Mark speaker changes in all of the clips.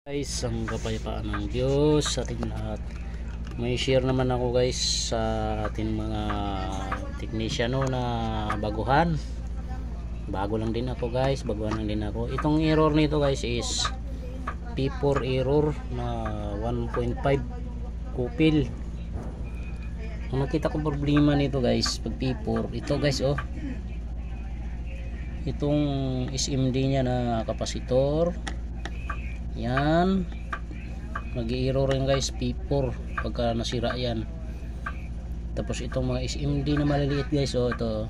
Speaker 1: Guys, ang kapayapaan ng Diyos sa ating lahat. May share naman ako guys sa ating mga technician na baguhan. Bago lang din ako guys, baguhan lang din ako. Itong error nito guys is P4 error na 1.5 kupil. Ang nakita kong problema nito guys, pag P4, ito guys itong SMD nya na kapasitor. Yan, nag-i-error rin guys P4 pagka nasira yan. Tapos itong mga SMD na maliliit guys, ito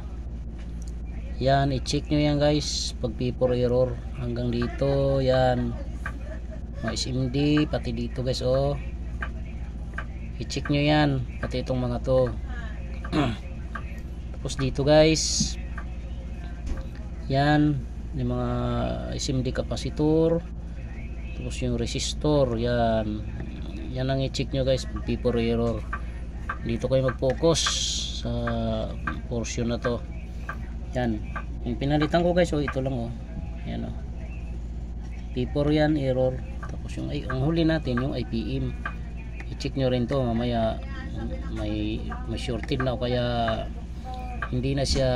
Speaker 1: yan, i-check nyo yan guys pag P4 error hanggang dito. Yan, mga SMD pati dito guys, i-check nyo yan pati itong mga to. Tapos dito guys, yan yung mga SMD kapasitor. Tapos yung resistor, yan ang i-check nyo guys pag P4 error. Dito kayo mag-focus sa portion na to. Yan, yung pinalitan ko guys, ito lang yan P4 yan, error. Tapos yung ang huli natin yung IPM, i-check nyo rin to. Mamaya may shorted na, kaya hindi na siya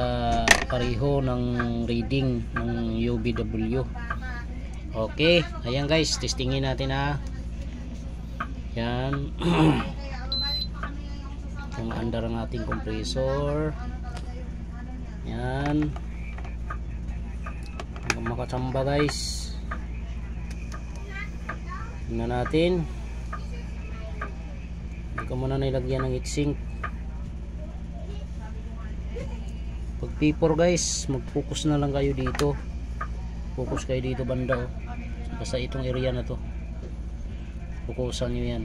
Speaker 1: pareho ng reading ng UVW. Okay, ayan guys, testingin natin yan. Kung andar ang ating compressor. Yan, hanggang makachamba guys. Tingnan natin. Hindi ko muna nilagyan ng heatsink. Pag P4 guys, mag-focus na lang kayo dito. Focus kayo dito banda basta itong area na to, fokusan nyo yan.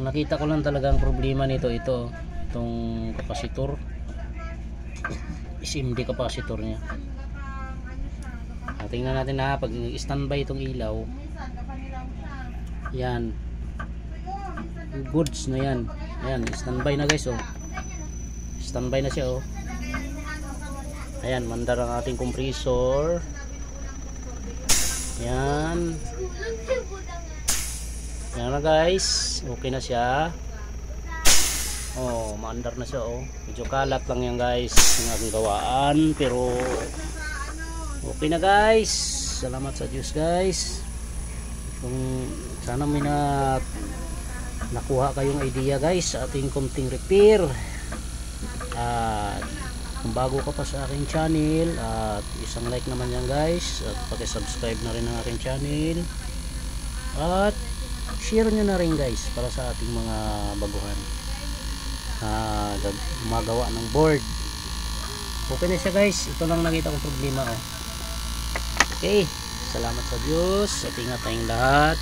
Speaker 1: Nakita ko lang talaga ang problema nito, itong kapasitor, SMD kapasitor nya. Tingnan natin pag standby itong ilaw, yan, goods na yan. Ayan, standby na guys, standby na siya. Ayan, mandar ang ating compressor. Yan. Yan na guys, okay na siya. Maandar na siya. Medyo kalat lang yan guys ang aking gawaan, pero okay na guys. Salamat sa Diyos guys. Kung sana may nakuha kayong idea guys sa ating konting repair. Kung bago ka pa sa aking channel, at isang like naman yan guys, at paki-subscribe na rin ang aking channel, at share nyo na rin guys para sa ating mga baguhan gumagawa ng board. Okay na siya guys, ito lang nakita kong problema. Okay, salamat sa Diyos at ingat tayong lahat.